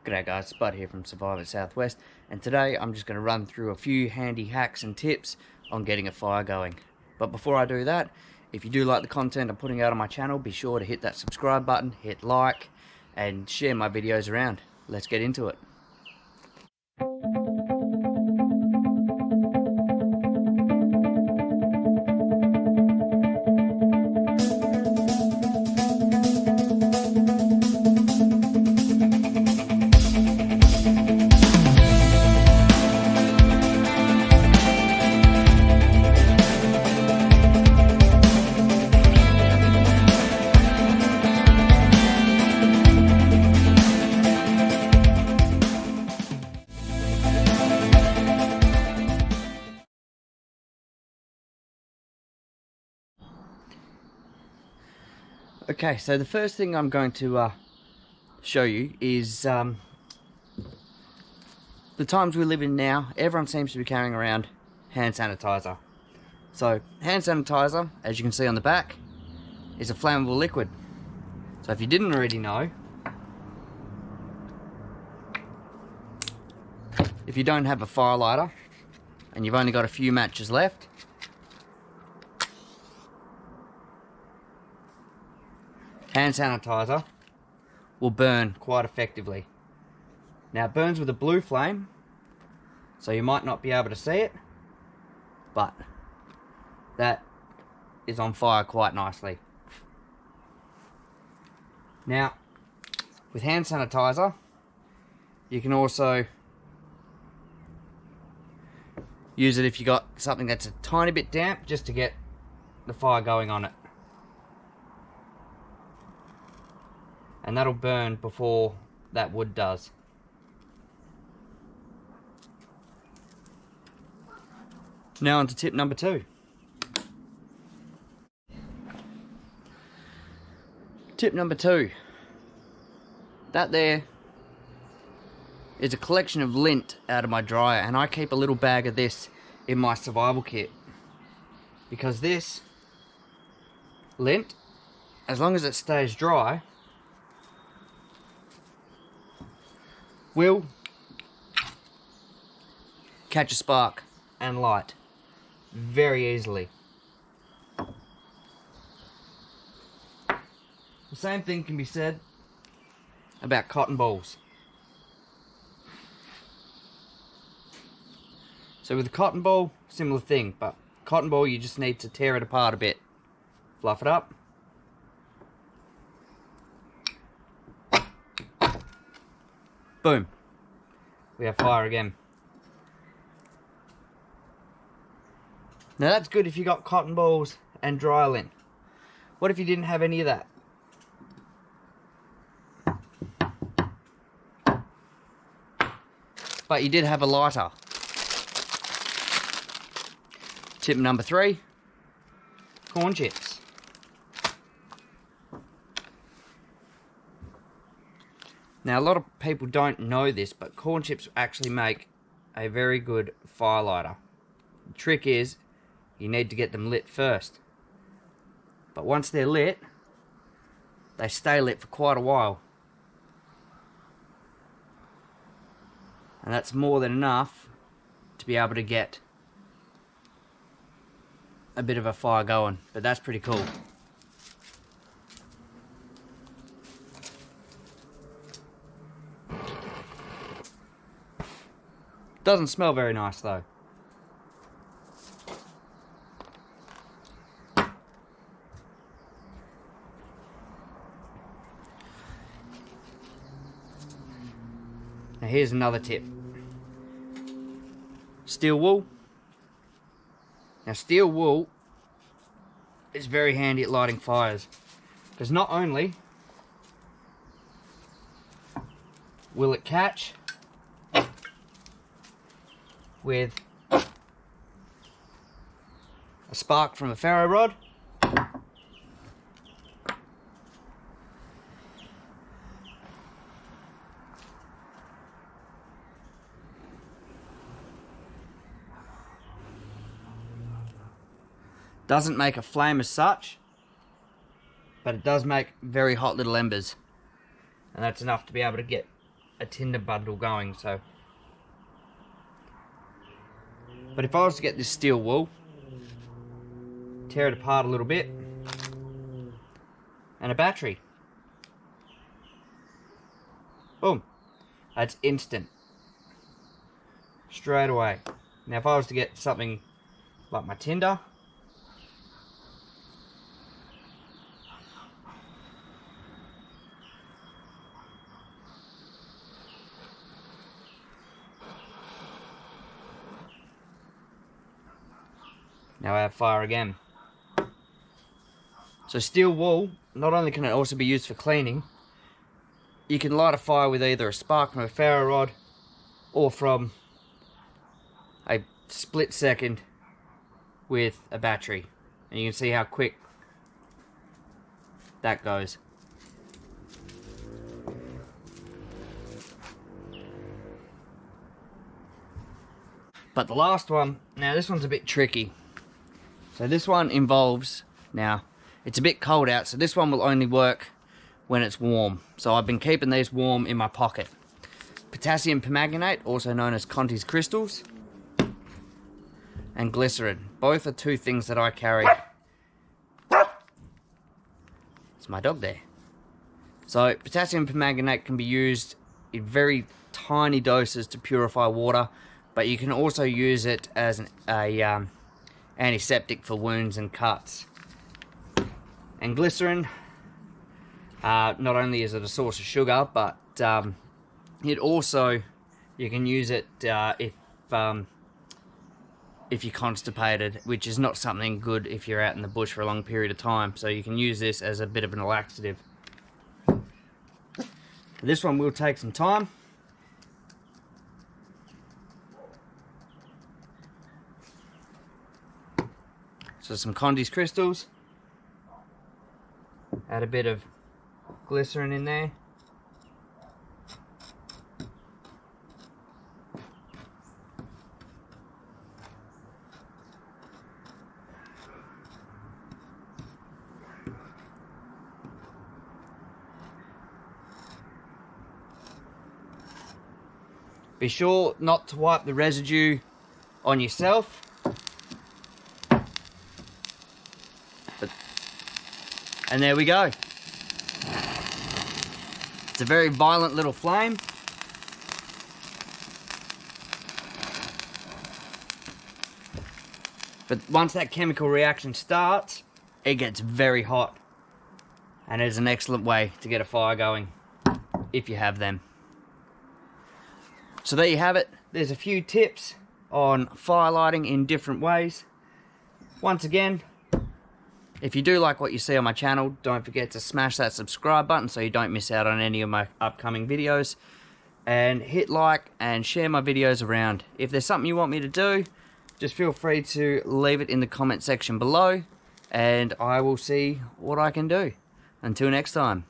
G'day guys, it's Bud here from Survivor Southwest, and today I'm just going to run through a few handy hacks and tips on getting a fire going. But before I do that, if you do like the content I'm putting out on my channel, be sure to hit that subscribe button, hit like, and share my videos around. Let's get into it. Okay, so the first thing I'm going to show you is the times we live in now. Everyone seems to be carrying around hand sanitizer. So hand sanitizer, as you can see on the back, is a flammable liquid. So if you didn't already know, if you don't have a fire lighter and you've only got a few matches left, hand sanitizer will burn quite effectively. Now it burns with a blue flame, so you might not be able to see it, but that is on fire quite nicely. Now with hand sanitizer, you can also use it if you got something that's a tiny bit damp, just to get the fire going on it. And that'll burn before that wood does. Now on to tip number 2. Tip number 2. That there is a collection of lint out of my dryer, and I keep a little bag of this in my survival kit, because this lint, as long as it stays dry, will catch a spark and light very easily. The same thing can be said about cotton balls. So with a cotton ball, similar thing, but cotton ball, you just need to tear it apart a bit, fluff it up, boom, we have fire again. Now that's good if you got cotton balls and dry lint. What if you didn't have any of that? But you did have a lighter. Tip number 3, corn chips. Now a lot of people don't know this, but corn chips actually make a very good fire lighter. The trick is, you need to get them lit first. But once they're lit, they stay lit for quite a while. And that's more than enough to be able to get a bit of a fire going. But that's pretty cool. Doesn't smell very nice though. Now here's another tip. Steel wool. Now steel wool is very handy at lighting fires, because not only will it catch with a spark from a ferro rod, doesn't make a flame as such, but it does make very hot little embers, and that's enough to be able to get a tinder bundle going. So, but if I was to get this steel wool, tear it apart a little bit, and a battery, boom, that's instant, straight away. Now if I was to get something like my tinder, now I have fire again. So steel wool, not only can it also be used for cleaning, you can light a fire with either a spark from a ferro rod or from a split second with a battery. And you can see how quick that goes. But the last one, now this one's a bit tricky. So this one involves, now it's a bit cold out, so this one will only work when it's warm. So I've been keeping these warm in my pocket. Potassium permanganate, also known as Conti's crystals, and glycerin. Both are two things that I carry. It's my dog there. So potassium permanganate can be used in very tiny doses to purify water, but you can also use it as an antiseptic for wounds and cuts. And glycerin, not only is it a source of sugar, but it also, you can use it if you're constipated, which is not something good if you're out in the bush for a long period of time. So you can use this as a bit of an laxative. This one will take some time. So some Conti's crystals. Add a bit of glycerin in there. Be sure not to wipe the residue on yourself. And there we go. It's a very violent little flame. But once that chemical reaction starts, it gets very hot. And it's an excellent way to get a fire going, if you have them. So there you have it. There's a few tips on fire lighting in different ways. Once again, if you do like what you see on my channel, don't forget to smash that subscribe button so you don't miss out on any of my upcoming videos. And hit like and share my videos around. If there's something you want me to do, just feel free to leave it in the comment section below, and I will see what I can do. Until next time.